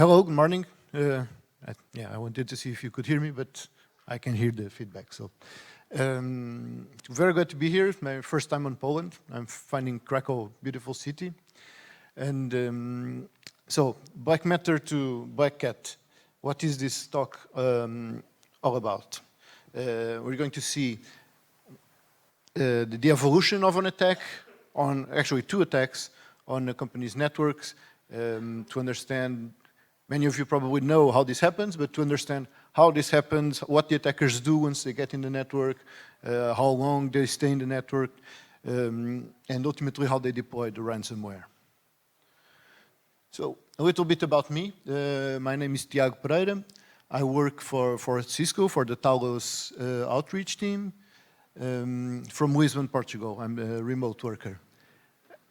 Hello, good morning. I wanted to see if you could hear me, but I can hear the feedback. So, very glad to be here. It's my first time in Poland. I'm finding Krakow a beautiful city. And so, BlackMatter to BlackCat. What is this talk all about? We're going to see the evolution of an attack, on actually two attacks on a company's networks, to understand. Many of you probably know how this happens, but to understand how this happens, what the attackers do once they get in the network, how long they stay in the network, and ultimately how they deploy the ransomware. So, a little bit about me. My name is Tiago Pereira. I work for Cisco, for the Talos outreach team, from Lisbon, Portugal. I'm a remote worker.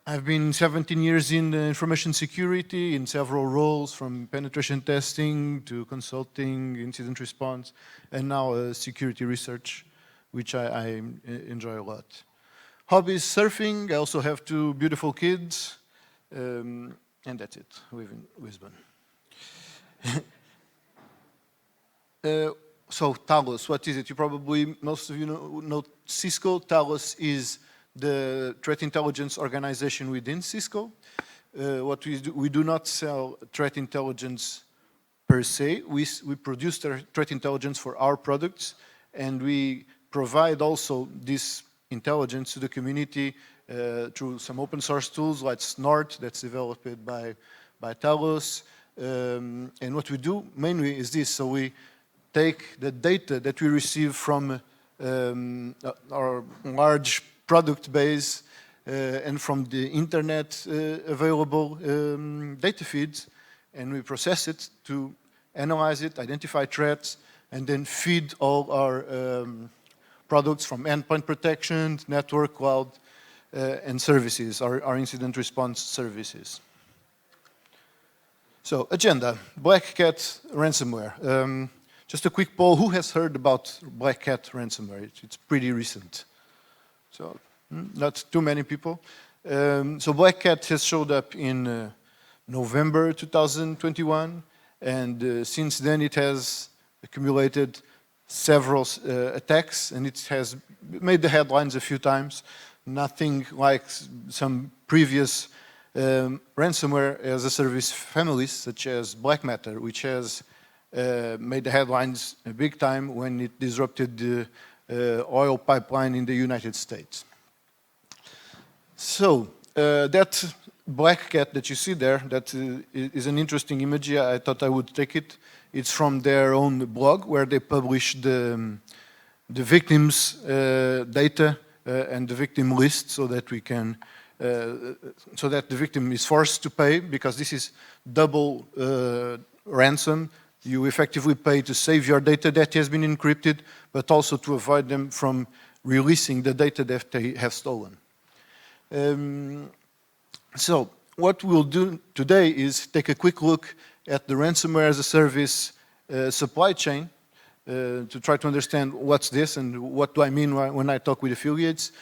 I've been 17 years in information security in several roles, from penetration testing to consulting, incident response, and now security research, which I enjoy a lot. Hobbies: surfing. I also have two beautiful kids, and that's it. I live in Lisbon. So Talos, what is it? You probably, most of you know Cisco. Talos is the threat intelligence organization within Cisco. What we do, we do not sell threat intelligence per se. We produce threat intelligence for our products, and we provide also this intelligence to the community through some open source tools like Snort, that's developed by Talos. And what we do mainly is this. So we take the data that we receive from our large product base and from the internet available data feeds, and we process it to analyze it, identify threats, and then feed all our products from endpoint protection, network, cloud, and services, our incident response services. So, agenda, BlackCat ransomware. Just a quick poll, who has heard about BlackCat ransomware? It's pretty recent. So, not too many people. So BlackCat has showed up in November 2021, and since then it has accumulated several attacks, and it has made the headlines a few times. Nothing like some previous ransomware as a service families, such as BlackMatter, which has made the headlines a big time when it disrupted the oil pipeline in the United States. So, that BlackCat that you see there, that is an interesting image. I thought I would take it. It's from their own blog, where they publish the victims' data and the victim list, so that we can, so that the victim is forced to pay, because this is double ransom. You effectively pay to save your data that has been encrypted, but also to avoid them from releasing the data that they have stolen. So what we'll do today is take a quick look at the ransomware as a service supply chain to try to understand what's this and what do I mean when I talk with affiliates.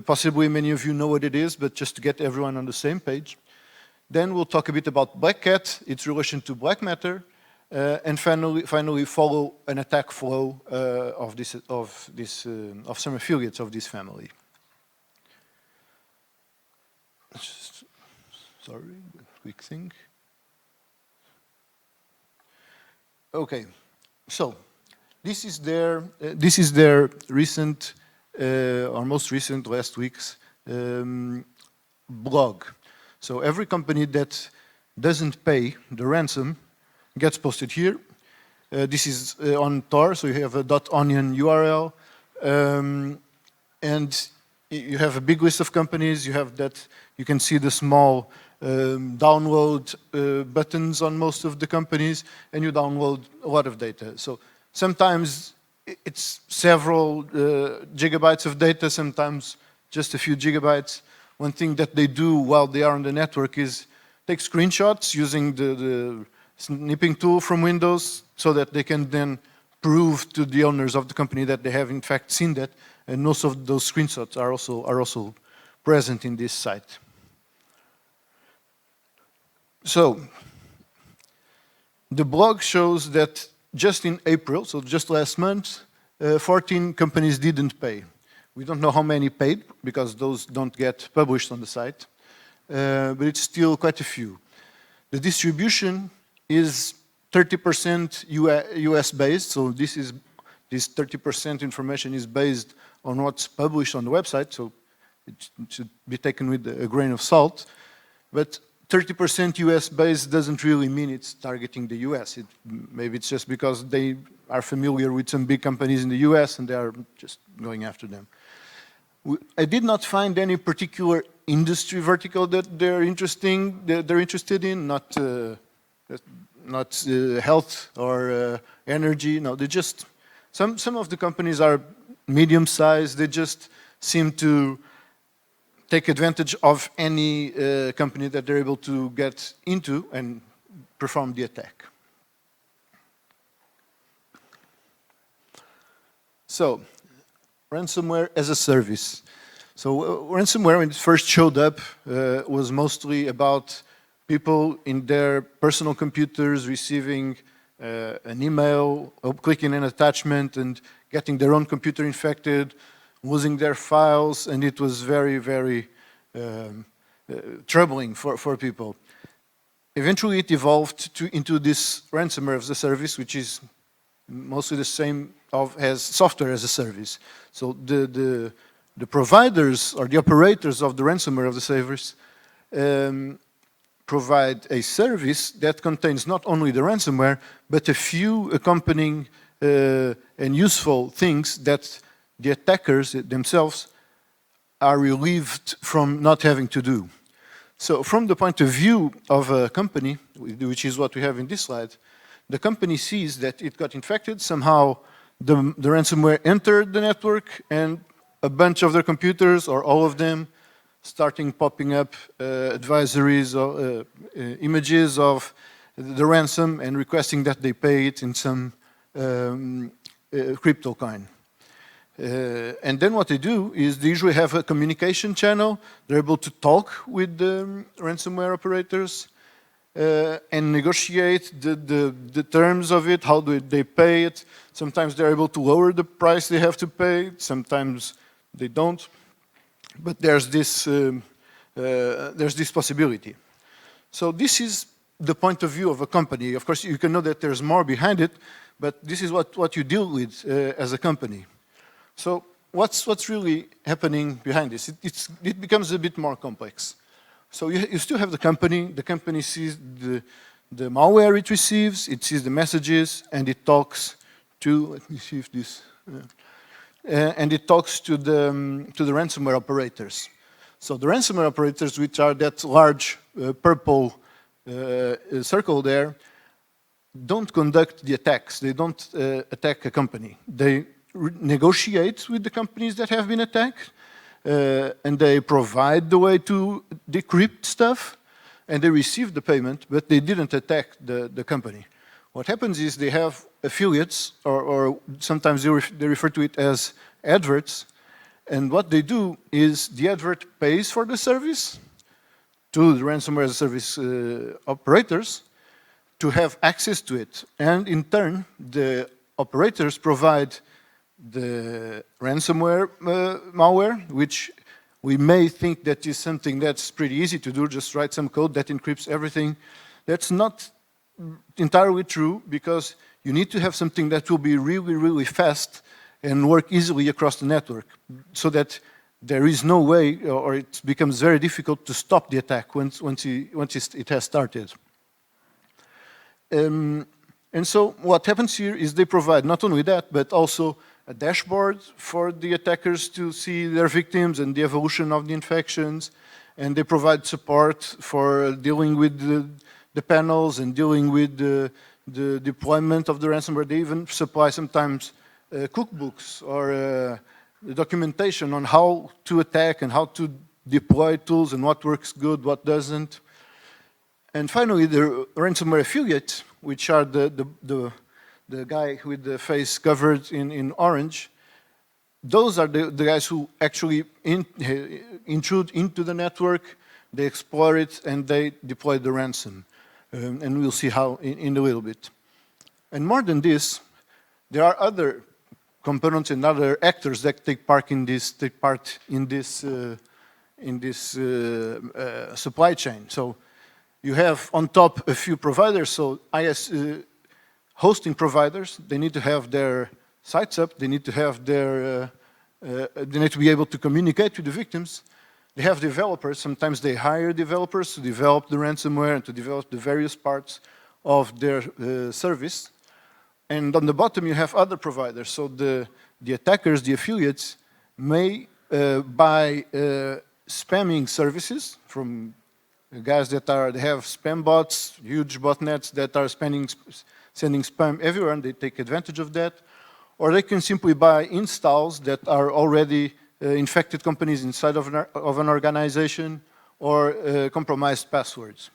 Possibly many of you know what it is, but just to get everyone on the same page. Then we'll talk a bit about BlackCat, its relation to BlackMatter, and finally follow an attack flow of some affiliates of this family. Just, sorry, quick thing. Okay, so this is their recent, or most recent, last week's blog. So every company that doesn't pay the ransom gets posted here. This is on Tor, so you have a .onion URL, and you have a big list of companies. You have that. You can see the small download buttons on most of the companies, and you download a lot of data. So sometimes it's several gigabytes of data, sometimes just a few gigabytes. One thing that they do while they are on the network is take screenshots using the snipping tool from Windows, so that they can then prove to the owners of the company that they have in fact seen that, and most of those screenshots are also present in this site. So The blog shows that just in April, so just last month, 14 companies didn't pay. We don't know how many paid, because those don't get published on the site, but it's still quite a few. The distribution is 30% US-based, so this 30% information is based on what's published on the website, so it should be taken with a grain of salt. But 30% US-based doesn't really mean it's targeting the US. Maybe it's just because they are familiar with some big companies in the US and they are just going after them. I did not find any particular industry vertical that they're interested in, not health or energy. No, they just, some of the companies are medium-sized. They just seem to take advantage of any company that they're able to get into and perform the attack. So, ransomware as a service. So ransomware, when it first showed up, was mostly about people in their personal computers receiving an email, clicking an attachment and getting their own computer infected, losing their files, and it was very, very troubling for people. Eventually it evolved into this ransomware as a service, which is mostly the same as software as a service. So the providers or the operators of the ransomware of the service provide a service that contains not only the ransomware, but a few accompanying and useful things that the attackers themselves are relieved from not having to do. So from the point of view of a company, which is what we have in this slide, the company sees that it got infected, somehow the ransomware entered the network and a bunch of their computers, or all of them, starting popping up advisories or images of the ransom and requesting that they pay it in some crypto coin. And then what they do is they usually have a communication channel. They're able to talk with the ransomware operators and negotiate the terms of it, how do they pay it. Sometimes they're able to lower the price they have to pay, sometimes they don't. But there's this possibility. So this is the point of view of a company. Of course, you can know that there's more behind it, but this is what you deal with as a company. So what's really happening behind this? It becomes a bit more complex. So you still have the company sees the malware it receives, it sees the messages, and it talks to, let me see if this, and it talks to the ransomware operators. So the ransomware operators, which are that large purple circle there, don't conduct the attacks. They don't attack a company. They negotiate with the companies that have been attacked, and they provide the way to decrypt stuff, and they receive the payment, but they didn't attack the company. What happens is they have affiliates, or sometimes they refer to it as adverts, and what they do is the advert pays for the service to the ransomware as a service operators to have access to it, and in turn the operators provide the ransomware malware, which we may think that is something that's pretty easy to do, just write some code that encrypts everything. That's not entirely true, because you need to have something that will be really, really fast and work easily across the network, so that there is no way, or it becomes very difficult to stop the attack once it has started. And so what happens here is they provide not only that, but also a dashboard for the attackers to see their victims and the evolution of the infections, and they provide support for dealing with the panels and dealing with the deployment of the ransomware. They even supply sometimes cookbooks or the documentation on how to attack and how to deploy tools and what works good, what doesn't. And finally, the ransomware affiliate, which are the guy with the face covered in orange, those are the guys who actually intrude into the network, they explore it, and they deploy the ransom. And we'll see how in a little bit. And more than this, there are other components and other actors that take part in this supply chain. So you have on top a few providers. So hosting providers, they need to have their sites up. They need to have their they need to be able to communicate with the victims. They have developers. Sometimes they hire developers to develop the ransomware and to develop the various parts of their service. And on the bottom, you have other providers. So the attackers, the affiliates, may buy spamming services from guys that have spam bots, huge botnets that are sending spam everywhere, and they take advantage of that. Or they can simply buy installs that are already infected companies inside of an organization, or compromised passwords.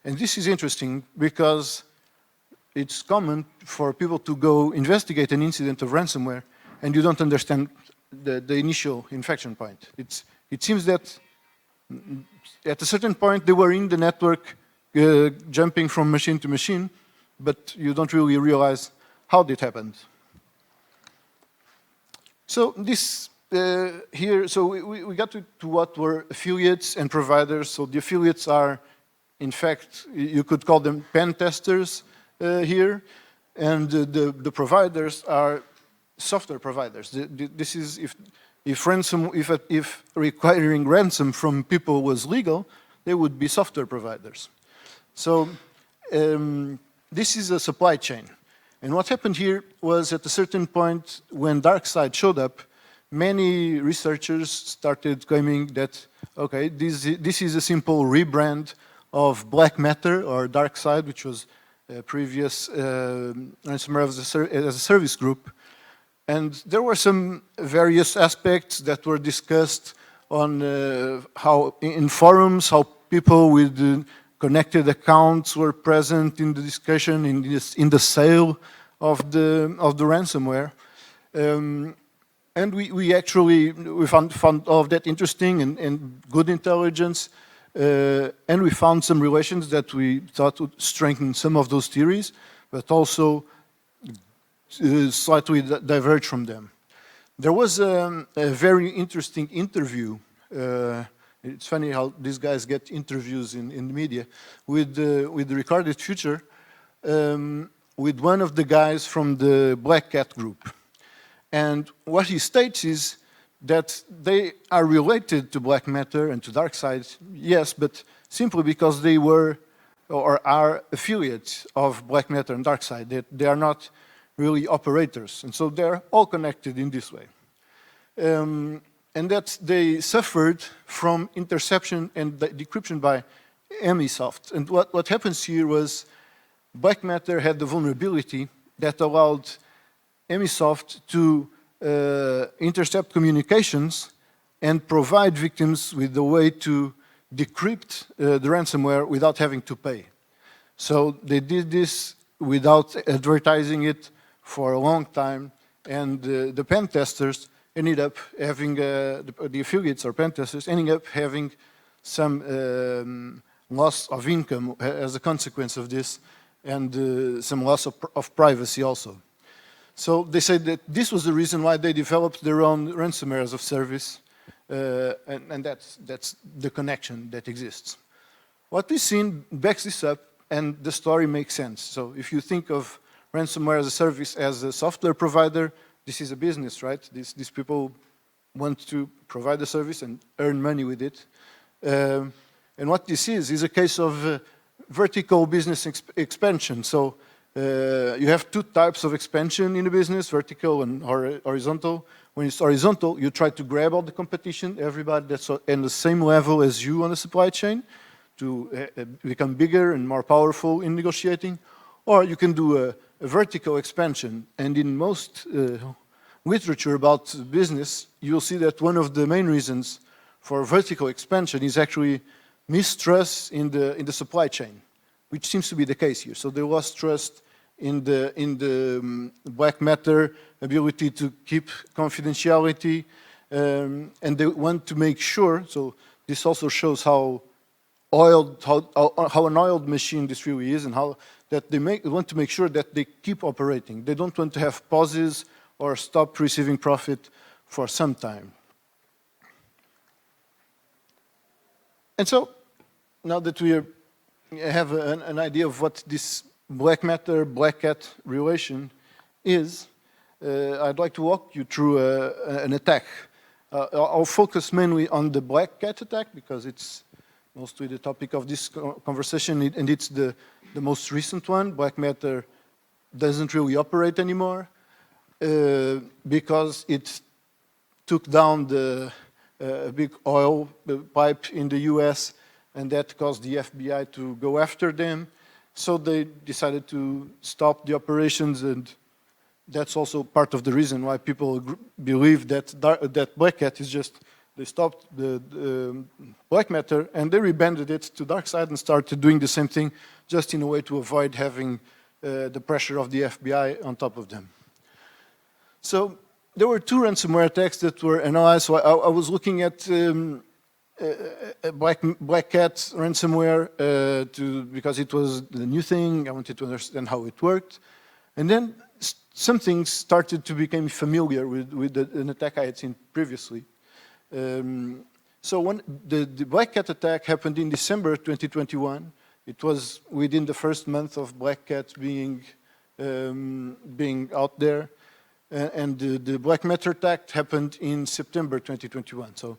And this is interesting because it's common for people to go investigate an incident of ransomware and you don't understand the initial infection point. It seems that at a certain point they were in the network jumping from machine to machine, but you don't really realize how it happened. So this here, so we got to what were affiliates and providers. So the affiliates are, in fact, you could call them pen testers here, and the providers are software providers. This is if requiring ransom from people was legal, they would be software providers. So this is a supply chain. And what happened here was at a certain point when DarkSide showed up, many researchers started claiming that, okay, this is a simple rebrand of BlackMatter or DarkSide, which was a previous ransomware as a service group. And there were some various aspects that were discussed on how in forums, how people with connected accounts were present in the discussion, in the sale of the ransomware. And we found all of that interesting and good intelligence. And we found some relations that we thought would strengthen some of those theories, but also slightly diverge from them. There was a very interesting interview. It's funny how these guys get interviews in the media with the Recorded Future, with one of the guys from the BlackCat group. And what he states is that they are related to BlackMatter and to DarkSide, yes, but simply because they were or are affiliates of BlackMatter and DarkSide. They are not really operators, and so they're all connected in this way. And that they suffered from interception and decryption by Emisoft. And what happens here was BlackMatter had the vulnerability that allowed Emisoft to intercept communications and provide victims with a way to decrypt the ransomware without having to pay. So they did this without advertising it for a long time, and the pen testers ended up having, the affiliates or pen testers ending up having some loss of income as a consequence of this, and some loss of privacy also. So they said that this was the reason why they developed their own ransomware as a service, and that's the connection that exists. What we've seen backs this up, and the story makes sense. So if you think of ransomware as a service as a software provider, this is a business, right? These people want to provide a service and earn money with it. And what this is a case of vertical business expansion. So you have two types of expansion in a business, vertical and horizontal. When it's horizontal, you try to grab all the competition, everybody that's on the same level as you on the supply chain, to become bigger and more powerful in negotiating. Or you can do a vertical expansion. And in most literature about business, you'll see that one of the main reasons for vertical expansion is actually mistrust in the supply chain, which seems to be the case here. So they lost trust in the BlackMatter ability to keep confidentiality, and they want to make sure. So this also shows how how an oiled machine this really is, and how that they want to make sure that they keep operating. They don't want to have pauses or stop receiving profit for some time. And so, now that we have an idea of what this BlackMatter, BlackCat relation is, I'd like to walk you through an attack. I'll focus mainly on the BlackCat attack because it's mostly the topic of this conversation, and it's the most recent one. BlackMatter doesn't really operate anymore because it took down the big oil pipe in the US, and that caused the FBI to go after them. So they decided to stop the operations, and that's also part of the reason why people believe that BlackCat is just, they stopped the BlackMatter and they rebanded it to dark side and started doing the same thing just in a way to avoid having the pressure of the FBI on top of them. So there were two ransomware attacks that were analyzed. So I was looking at BlackCat ransomware because it was the new thing. I wanted to understand how it worked. And then some things started to become familiar with an attack I had seen previously. So when the BlackCat attack happened in December 2021, it was within the first month of BlackCat being out there. And the BlackMatter attack happened in September 2021, so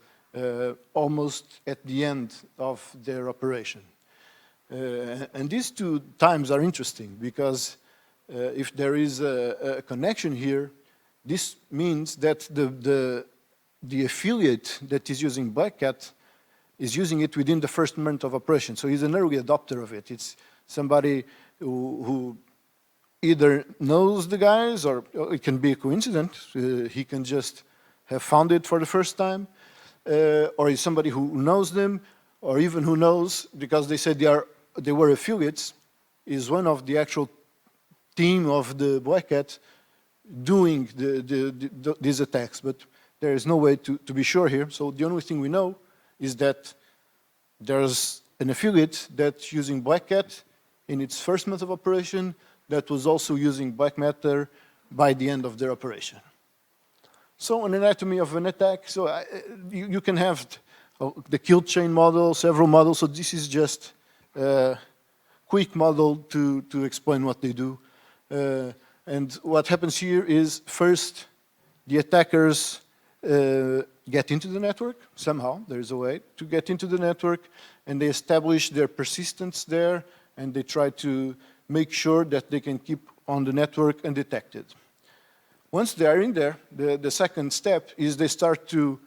almost at the end of their operation. And these two times are interesting because if there is a connection here, this means that the affiliate that is using BlackCat is using it within the first month of operation. So he's an early adopter of it. It's somebody who either knows the guys, or it can be a coincidence. He can just have found it for the first time, or he's somebody who knows them, or even who knows because they said they were affiliates, is one of the actual team of the BlackCat doing these attacks. But there is no way to be sure here. So the only thing we know is that there's an affiliate that's using BlackCat in its first month of operation that was also using BlackMatter by the end of their operation. So an anatomy of an attack, so you can have the kill chain model, several models, so this is just a quick model to explain what they do. And what happens here is first the attackers get into the network, somehow, there's a way to get into the network, and they establish their persistence there, and they try to make sure that they can keep on the network undetected. Once they are in there, the second step is they start to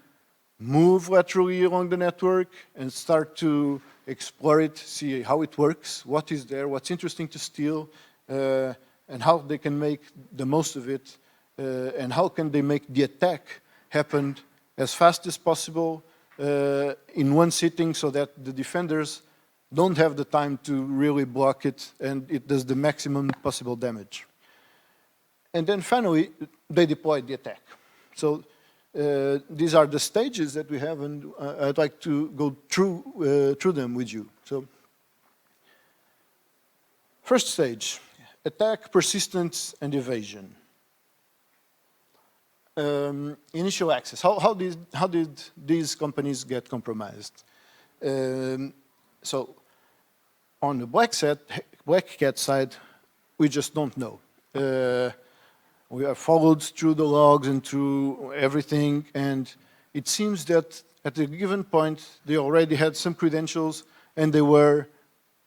move laterally along the network and start to explore it, see how it works, what is there, what's interesting to steal, and how they can make the most of it, and how can they make the attack happen as fast as possible in one sitting so that the defenders don't have the time to really block it and it does the maximum possible damage. And then finally, they deploy the attack. So these are the stages that we have, and I'd like to go through them with you. So first stage, attack, persistence, and evasion. Initial access. How did these companies get compromised? So on the BlackCat side, we just don't know. We are followed through the logs and through everything, and it seems that at a given point, they already had some credentials, and they were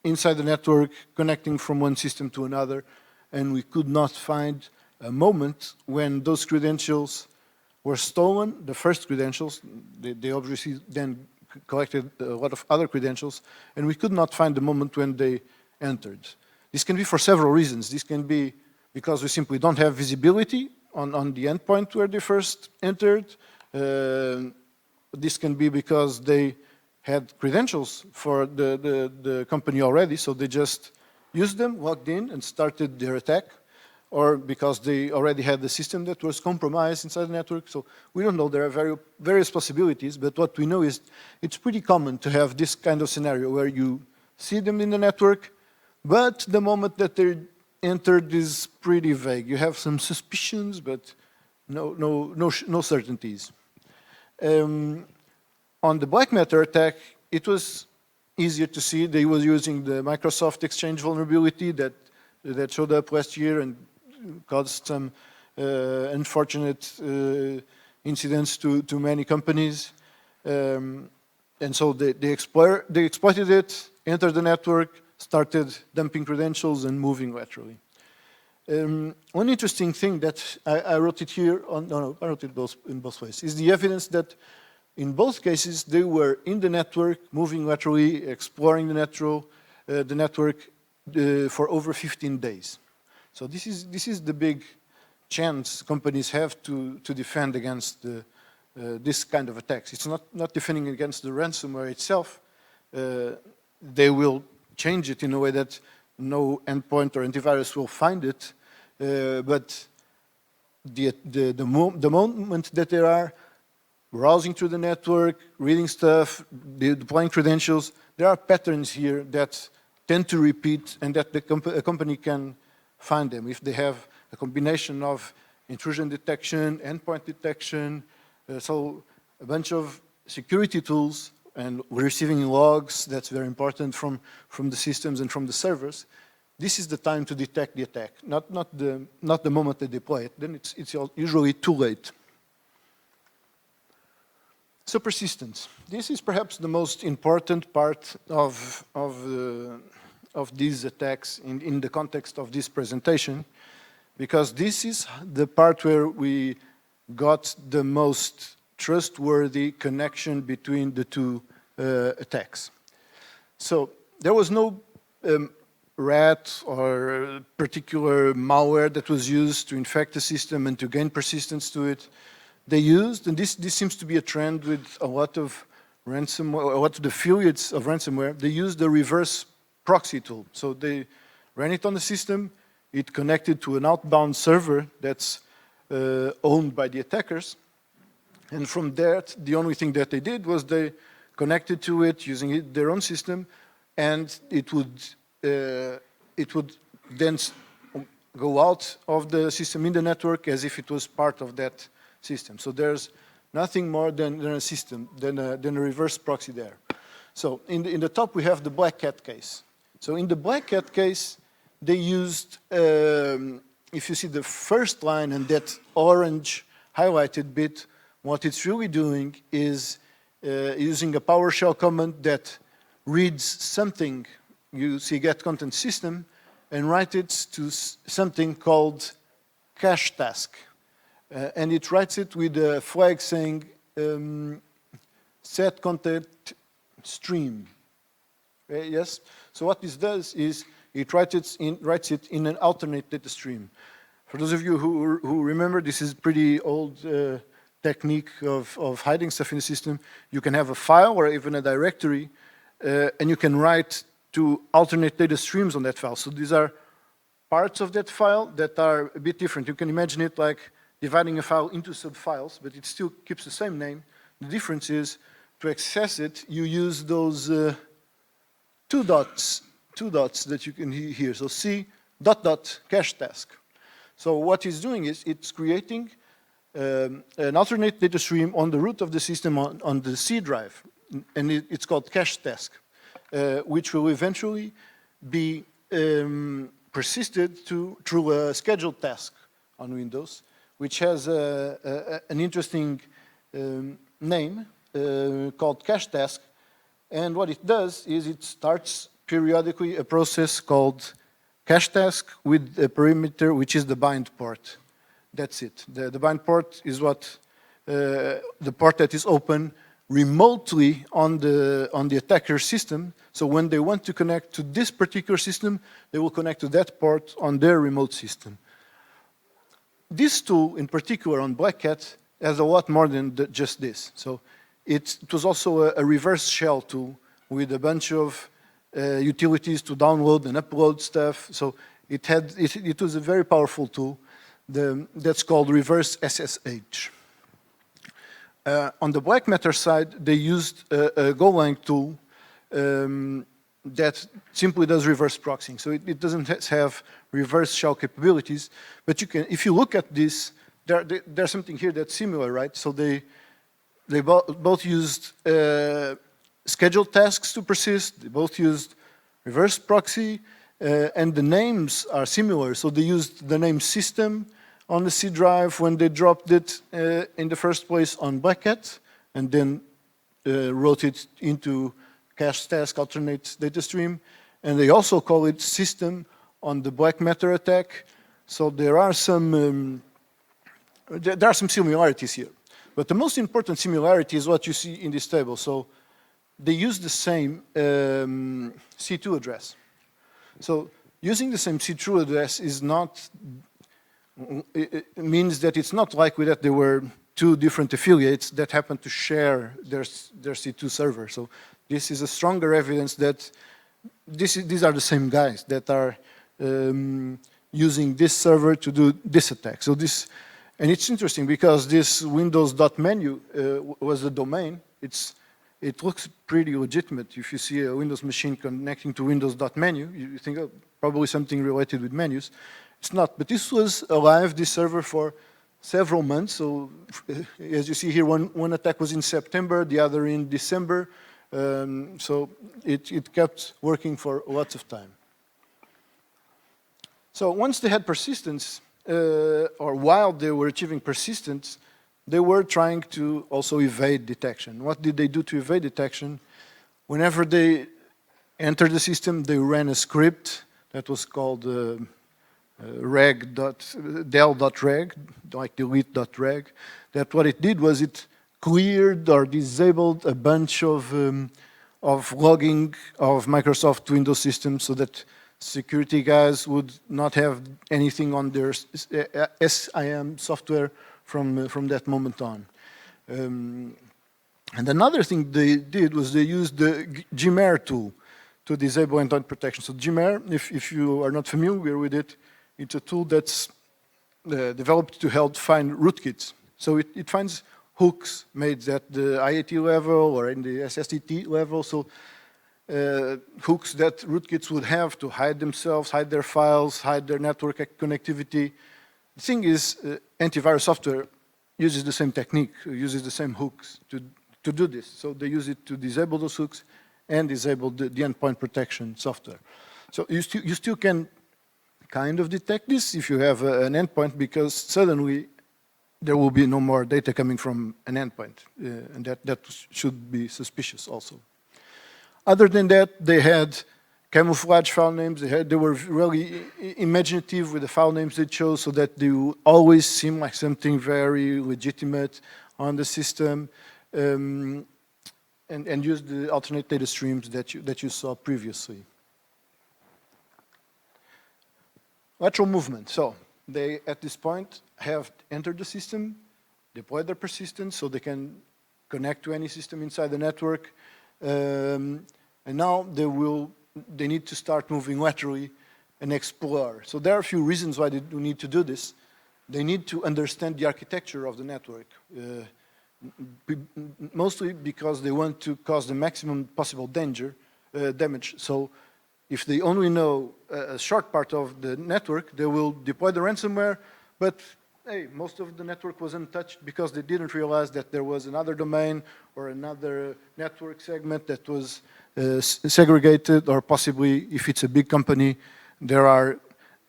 inside the network connecting from one system to another, and we could not find a moment when those credentials were stolen, the first credentials. They obviously then collected a lot of other credentials, and we could not find the moment when they entered. This can be for several reasons. This can be because we simply don't have visibility on the endpoint where they first entered. This can be because they had credentials for the company already, so they just used them, logged in, and started their attack. or because they already had the system that was compromised inside the network. So we don't know. There are various possibilities, but what we know is it's pretty common to have this kind of scenario where you see them in the network, but the moment that they're entered is pretty vague. You have some suspicions, but no certainties. On the BlackMatter attack, it was easier to see. They were using the Microsoft Exchange vulnerability that showed up last year and caused some unfortunate incidents to many companies. And so they exploited it, entered the network, started dumping credentials and moving laterally. One interesting thing that I wrote it here, I wrote it in both ways, is the evidence that in both cases they were in the network, moving laterally, exploring the network for over 15 days. So this is the big chance companies have to defend against this kind of attacks. It's not defending against the ransomware itself. They will change it in a way that no endpoint or antivirus will find it, but the moment that they are browsing through the network, reading stuff, deploying credentials, there are patterns here that tend to repeat and that a company can find them if they have a combination of intrusion detection, endpoint detection, so a bunch of security tools and receiving logs. That's very important from the systems and from the servers. This is the time to detect the attack, not the moment they deploy it. Then it's usually too late. So persistence. This is perhaps the most important part of these attacks in the context of this presentation, because this is the part where we got the most trustworthy connection between the two attacks. So there was no rat or particular malware that was used to infect the system and to gain persistence to it. They used, and this seems to be a trend with a lot of ransomware, a lot of the affiliates of ransomware, they used the reverse proxy tool. So they ran it on the system, it connected to an outbound server that's owned by the attackers, and from that, the only thing that they did was they connected to it using their own system, and it would then go out of the system in the network as if it was part of that system. So there's nothing more than a system, than a reverse proxy there. So in the top we have the BlackCat case. So in the BlackCat case, they used, if you see the first line and that orange highlighted bit, what it's really doing is using a PowerShell command that reads something, you see get content system, and writes it to something called cache task. And it writes it with a flag saying set content stream. Yes? So what this does is it writes it in an alternate data stream. For those of you who remember, this is pretty old technique of hiding stuff in the system. You can have a file or even a directory, and you can write to alternate data streams on that file. So these are parts of that file that are a bit different. You can imagine it like dividing a file into sub-files, but it still keeps the same name. The difference is, to access it, you use those two dots that you can hear here. So C ... cache task. So what it's doing is it's creating an alternate data stream on the root of the system on the C drive, and it's called cache task, which will eventually be persisted through a scheduled task on Windows, which has an interesting name called cache task. And what it does is it starts periodically a process called cache task with a perimeter, which is the bind port. That's it. The bind port is what the port that is open remotely on the attacker system. So when they want to connect to this particular system, they will connect to that port on their remote system. This tool, in particular on BlackCat, has a lot more than just this. So it was also a reverse shell tool with a bunch of utilities to download and upload stuff. So it was a very powerful tool that's called reverse SSH. On the BlackMatter side, they used a Golang tool that simply does reverse proxying. So it doesn't have reverse shell capabilities, but you can, if you look at this, there's something here that's similar, right? So they both used scheduled tasks to persist, they both used reverse proxy, and the names are similar. So they used the name system on the C drive when they dropped it in the first place on BlackCat, and then wrote it into cache task alternate data stream. And they also call it system on the BlackMatter attack. So there are some similarities here. But the most important similarity is what you see in this table. So they use the same C2 address. So using the same C2 address is not, it means that it's not likely that there were two different affiliates that happen to share their C2 server. So this is a stronger evidence that these are the same guys that are using this server to do this attack. So this, and it's interesting because this Windows.menu was a domain. It looks pretty legitimate. If you see a Windows machine connecting to Windows.menu, you think, oh, probably something related with menus. It's not, but this was alive, this server, for several months. So as you see here, one attack was in September, the other in December. So it kept working for lots of time. So once they had persistence, or while they were achieving persistence, they were trying to also evade detection. What did they do to evade detection? Whenever they entered the system, they ran a script that was called del.reg, like delete.reg. That what it did was it cleared or disabled a bunch of logging of Microsoft Windows systems so that security guys would not have anything on their SIM software from that moment on. And another thing they did was they used the GMAIR tool to disable endpoint protection. So GMAIR, if you are not familiar with it, it's a tool that's developed to help find rootkits. So it finds hooks made at the IAT level or in the SSTT level. So hooks that rootkits would have to hide themselves, hide their files, hide their network connectivity. The thing is, antivirus software uses the same technique, uses the same hooks to do this. So they use it to disable those hooks and disable the endpoint protection software. So you still can kind of detect this if you have an endpoint, because suddenly there will be no more data coming from an endpoint, and that should be suspicious also. Other than that, they had camouflage file names. They were really imaginative with the file names they chose so that they will always seem like something very legitimate on the system, and use the alternate data streams that you saw previously. Lateral movement. So they, at this point, have entered the system, deployed their persistence so they can connect to any system inside the network, and now they need to start moving laterally and explore. So there are a few reasons why they do need to do this. They need to understand the architecture of the network, mostly because they want to cause the maximum possible damage. So if they only know a short part of the network, they will deploy the ransomware, but hey, most of the network was untouched because they didn't realize that there was another domain or another network segment that was segregated, or possibly, if it's a big company, there are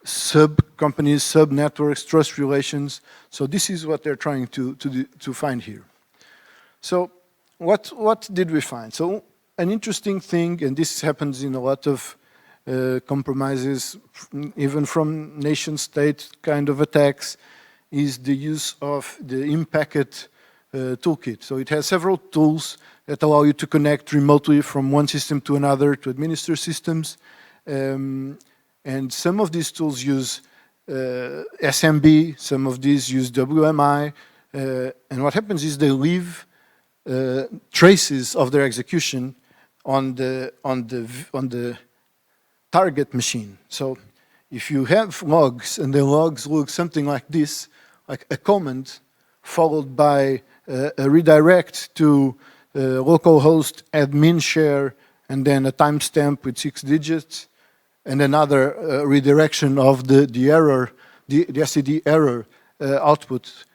sub-companies, sub-networks, trust relations. So this is what they're trying to find here. So what did we find? So an interesting thing, and this happens in a lot of compromises, even from nation-state kind of attacks, is the use of the in-packet toolkit. So it has several tools that allow you to connect remotely from one system to another to administer systems. And some of these tools use SMB, some of these use WMI. And what happens is they leave traces of their execution on the target machine. So if you have logs, and the logs look something like this, like a comment followed by a redirect to localhost admin share, and then a timestamp with 6 digits, and another redirection of the error, the STD error output.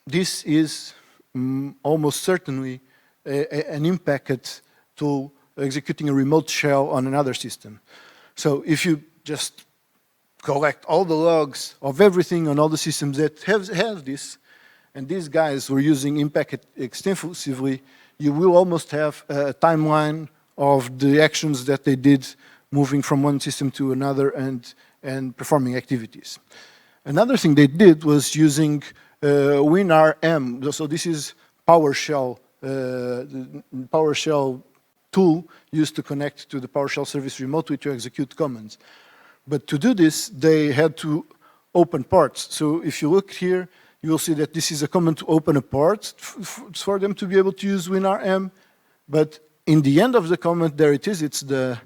This is almost certainly an impacted tool executing a remote shell on another system. So if you just collect all the logs of everything on all the systems that have this, and these guys were using Impact extensively, you will almost have a timeline of the actions that they did moving from one system to another and performing activities. Another thing they did was using WinRM. So this is PowerShell, the PowerShell tool used to connect to the PowerShell service remotely to execute commands. But to do this, they had to open parts. So if you look here, you will see that this is a command to open a port for them to be able to use WinRM. But in the end of the command, there it is. It's the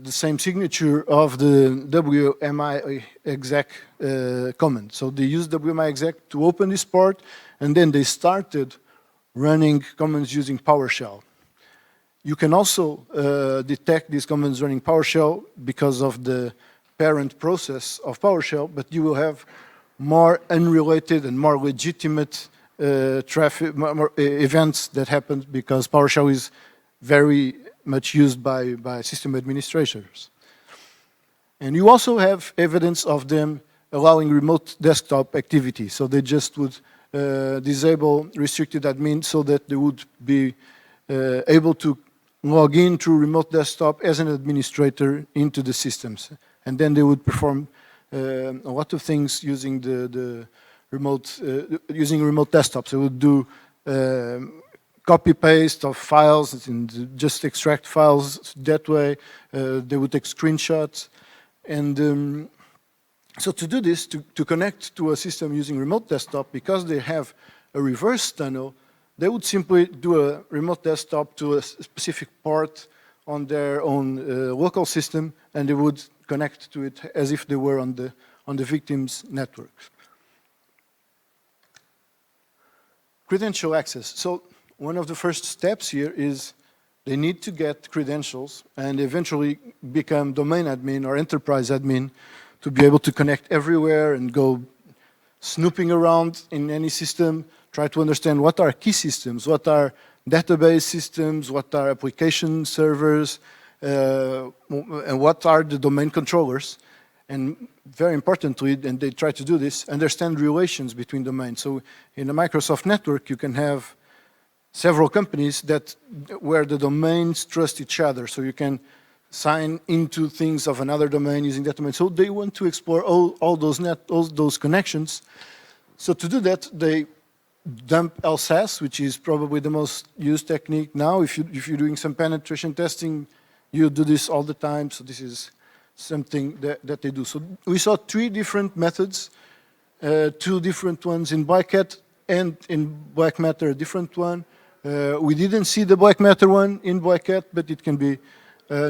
same signature of the WMI exec command. So they used WMI exec to open this port, and then they started running commands using PowerShell. You can also detect these commands running PowerShell because of the parent process of PowerShell, but you will have more unrelated and more legitimate more events that happen because PowerShell is very much used by system administrators. And you also have evidence of them allowing remote desktop activity. So they just would disable restricted admin so that they would be able to log in through remote desktop as an administrator into the systems. And then they would perform a lot of things using the remote, using remote desktops. They would do copy paste of files and just extract files that way. They would take screenshots. And so to do this, to connect to a system using remote desktop, because they have a reverse tunnel, they would simply do a remote desktop to a specific port on their own local system, and they would connect to it as if they were on the victim's network. Credential access. So one of the first steps here is they need to get credentials and eventually become domain admin or enterprise admin to be able to connect everywhere and go snooping around in any system, try to understand what are key systems, what are database systems, what are application servers, and what are the domain controllers. And very importantly, and they try to do this, understand relations between domains. So in a Microsoft network, you can have several companies where the domains trust each other. So you can sign into things of another domain using that domain. So they want to explore all those connections. So to do that, they dump LSAS, which is probably the most used technique now. If you're doing some penetration testing, you do this all the time. So this is something that they do. So we saw 3 different methods, 2 different ones in BlackCat and in BlackMatter, a different one. We didn't see the BlackMatter one in BlackCat, but it can be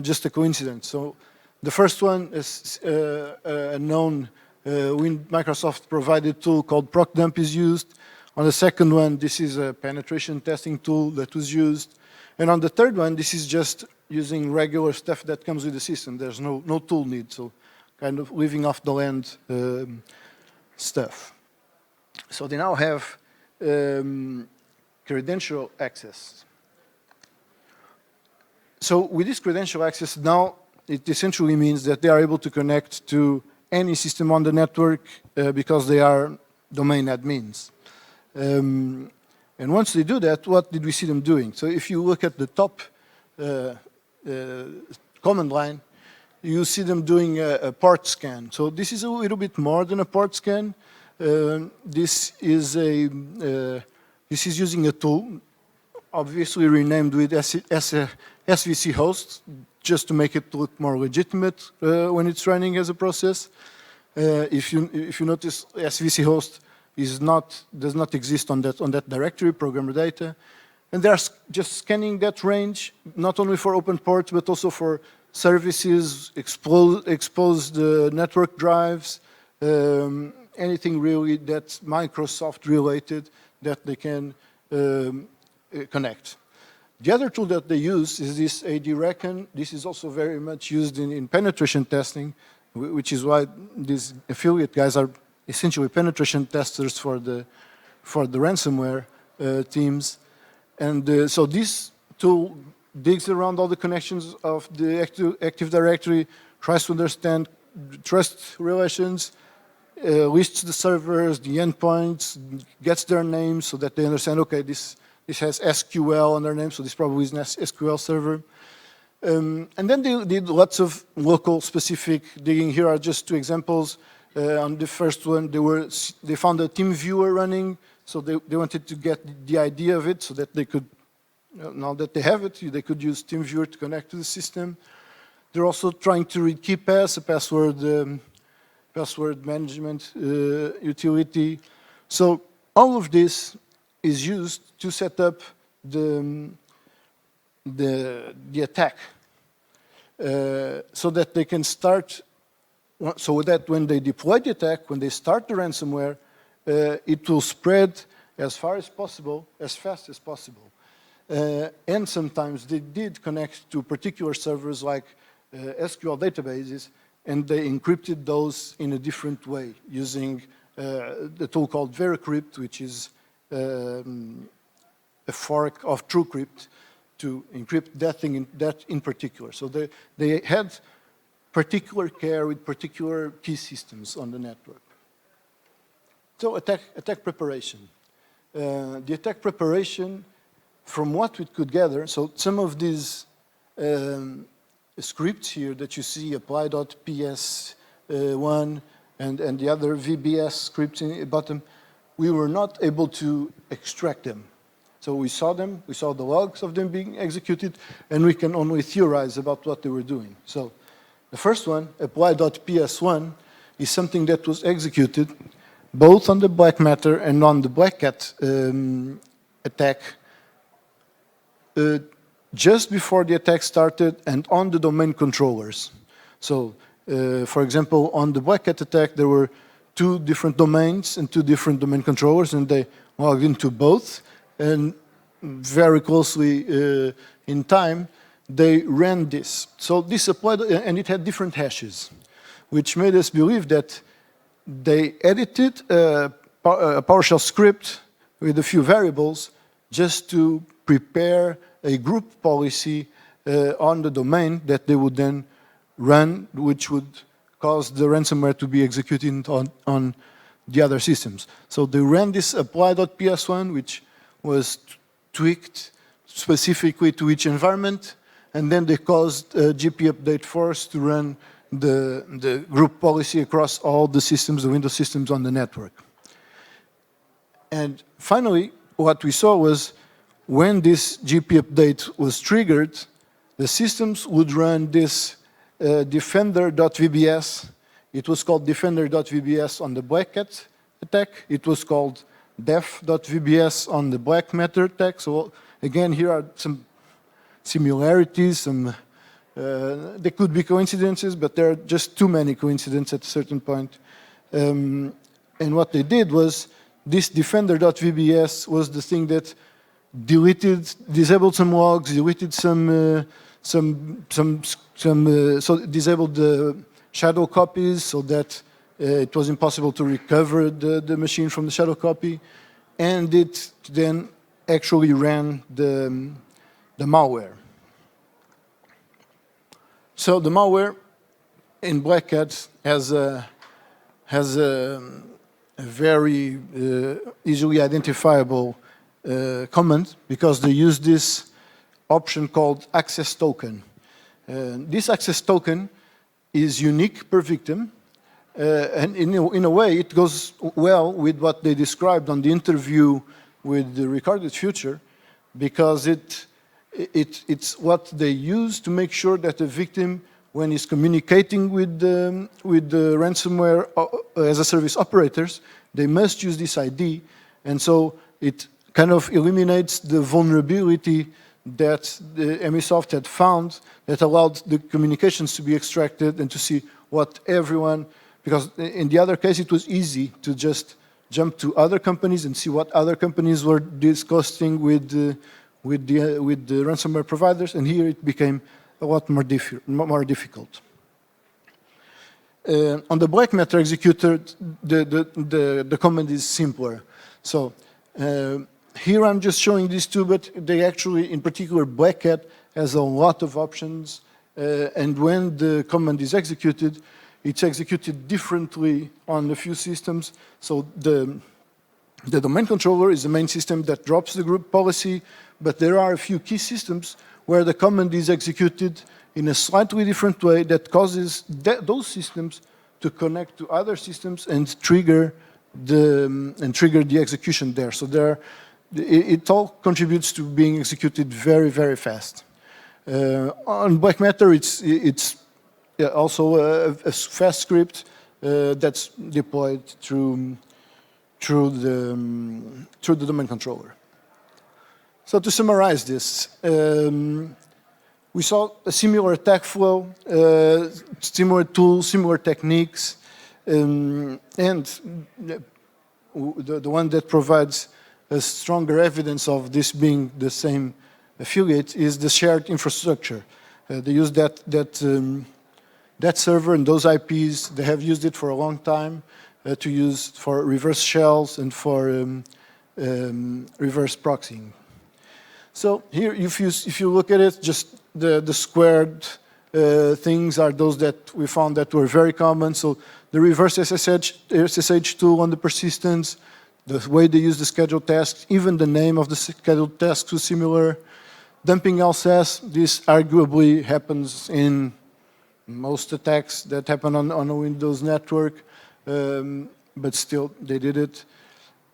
just a coincidence. So the first one is a known Microsoft provided tool called ProcDump is used. On the second one, this is a penetration testing tool that was used. And on the third one, this is just using regular stuff that comes with the system. There's no tool need, so kind of living off the land stuff. So they now have credential access. So with this credential access, now it essentially means that they are able to connect to any system on the network because they are domain admins. And once they do that, what did we see them doing? So if you look at the top command line, you see them doing a port scan. So this is a little bit more than a port scan. This is using a tool, obviously renamed with SVC host, just to make it look more legitimate when it's running as a process. If you notice, SVC host does not exist on that directory, programmer data. And they're just scanning that range, not only for open ports, but also for services, expose the network drives, anything really that's Microsoft related that they can connect. The other tool that they use is this AD-Reckon. This is also very much used in penetration testing, which is why these affiliate guys are essentially penetration testers for the ransomware teams. And so this tool digs around all the connections of the Active Directory, tries to understand trust relations, lists the servers, the endpoints, gets their names so that they understand, okay, this has SQL on their name, so this probably is an SQL server. And then they did lots of local specific digging. Here are just two examples. On the first one, they found a team viewer running, so they wanted to get the idea of it so that they could, now that they have it, they could use team viewer to connect to the system. They're also trying to read KeyPass, a password management utility. So all of this is used to set up the attack so that they can start, so that when they deploy the attack, when they start the ransomware, it will spread as far as possible, as fast as possible. And sometimes they did connect to particular servers like SQL databases, and they encrypted those in a different way using the tool called VeriCrypt, which is a fork of TrueCrypt to encrypt that thing in particular. So they had particular care with particular key systems on the network. So attack preparation. The attack preparation, from what we could gather, so some of these scripts here that you see, apply.ps1 and the other VBS scripts in the bottom, we were not able to extract them. So we saw them, we saw the logs of them being executed, and we can only theorize about what they were doing. So the first one, apply.ps1, is something that was executed both on the BlackMatter and on the BlackCat attack just before the attack started and on the domain controllers. So, for example, on the BlackCat attack, there were two different domains and two different domain controllers, and they logged into both. And very closely in time, they ran this. So this applied, and it had different hashes, which made us believe that they edited a PowerShell script with a few variables just to prepare a group policy on the domain that they would then run, which would cause the ransomware to be executed on the other systems. So they ran this apply.ps1, which was tweaked specifically to each environment, and then they caused GP update force to run the group policy across all the systems, the Windows systems on the network. And finally, what we saw was when this GP update was triggered, the systems would run this defender.vbs. It was called defender.vbs on the BlackCat attack. It was called def.vbs on the BlackMatter attack. So again, here are some similarities, there could be coincidences, but there are just too many coincidences at a certain point. And what they did was, this defender.vbs was the thing that disabled some logs, deleted so disabled the shadow copies so that it was impossible to recover the machine from the shadow copy, and it then actually ran the malware. So the malware in BlackCat has a very easily identifiable comment, because they use this option called access token. This access token is unique per victim, and in a way it goes well with what they described on the interview with the Recorded Future, because it's what they use to make sure that the victim, when he's communicating with the ransomware as a service operators, they must use this ID, and so it kind of eliminates the vulnerability that the Emisoft had found that allowed the communications to be extracted and to see what everyone, because in the other case it was easy to just jump to other companies and see what other companies were discussing with the ransomware providers, and here it became a lot more difficult. On the BlackMatter executor, the command is simpler. So here I'm just showing these two, but they actually, in particular, BlackCat has a lot of options, and when the command is executed, it's executed differently on a few systems. So the domain controller is the main system that drops the group policy, but there are a few key systems where the command is executed in a slightly different way that causes those systems to connect to other systems and trigger the execution there. So it all contributes to being executed very, very fast. On BlackMatter, it's also a fast script that's deployed through the domain controller. So to summarize this, we saw a similar attack flow, similar tools, similar techniques, and the one that provides a stronger evidence of this being the same affiliate is the shared infrastructure. They use that server and those IPs. They have used it for a long time to use for reverse shells and for reverse proxying. So here, if you look at it, just the squared things are those that we found that were very common. So the reverse SSH tool on the persistence, the way they use the scheduled tasks, even the name of the scheduled tasks was similar. Dumping LSS, this arguably happens in most attacks that happen on a Windows network, but still they did it.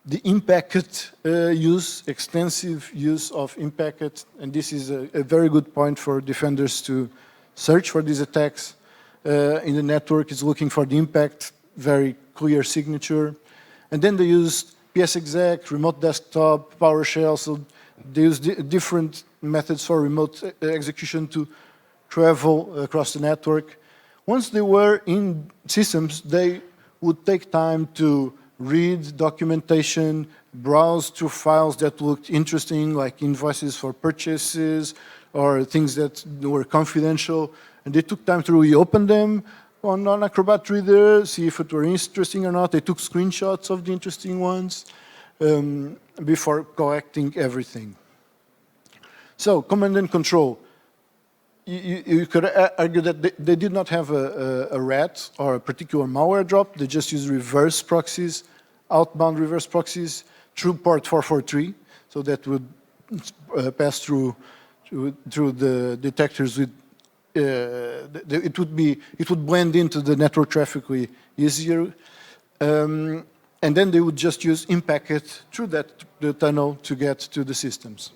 The in-packet use, extensive use of in-packet, and this is a very good point for defenders to search for these attacks. In the network, is looking for the impact, very clear signature. And then they used PSExec, remote desktop, PowerShell, so they use different methods for remote execution to travel across the network. Once they were in systems, they would take time to read documentation, browse through files that looked interesting, like invoices for purchases or things that were confidential, and they took time to reopen them on Acrobat Reader, see if it were interesting or not. They took screenshots of the interesting ones before collecting everything. So, command and control. You could argue that they did not have a rat or a particular malware drop. They just used reverse proxies, outbound reverse proxies through port 443, so that would pass through the detectors with. It would blend into the network traffic easier, and then they would just use in-packet through the tunnel to get to the systems.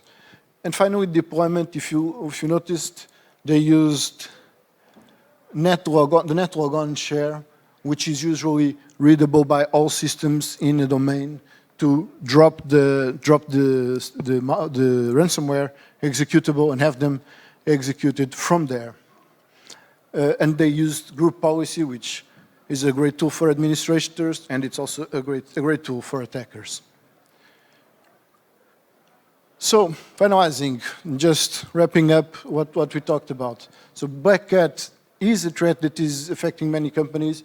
And finally, deployment. If you noticed, they used the netlogon share, which is usually readable by all systems in a domain, to drop the ransomware executable and have them executed from there. And they used group policy, which is a great tool for administrators, and it's also a great tool for attackers. So, finalizing, just wrapping up what we talked about. So, BlackCat is a threat that is affecting many companies.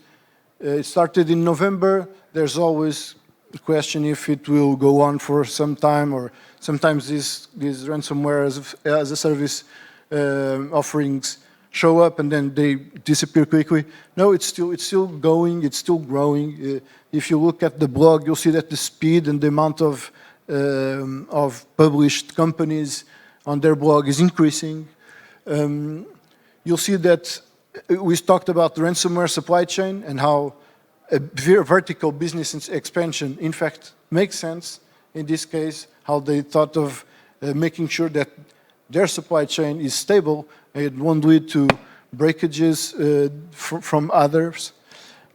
It started in November. There's always a question if it will go on for some time, or sometimes these ransomware as a service offerings show up and then they disappear quickly. No, it's still going, it's still growing. If you look at the blog, you'll see that the speed and the amount of published companies on their blog is increasing. You'll see that we talked about the ransomware supply chain and how a vertical business expansion, in fact, makes sense in this case, how they thought of making sure that their supply chain is stable and it won't lead to breakages from others.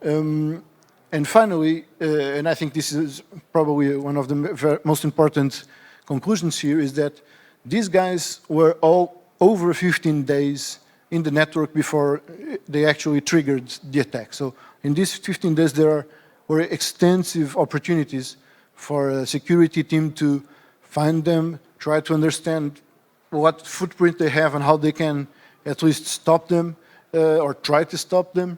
And finally, and I think this is probably one of the most important conclusions here, is that These guys were all over 15 days in the network before they actually triggered the attack. So in these 15 days, there were extensive opportunities for a security team to find them, try to understand what footprint they have and how they can at least stop them or try to stop them.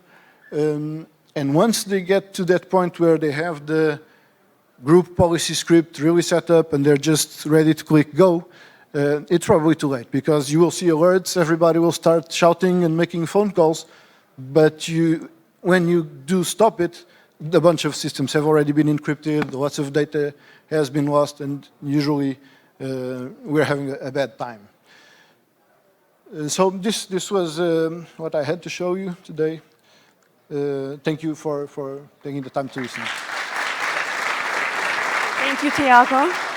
And once they get to that point where they have the group policy script really set up and they're just ready to click go, it's probably too late, because you will see alerts, everybody will start shouting and making phone calls, but when you do stop it, a bunch of systems have already been encrypted, lots of data has been lost, and usually we're having a bad time. So this was what I had to show you today. Thank you for taking the time to listen. Thank you, Tiago.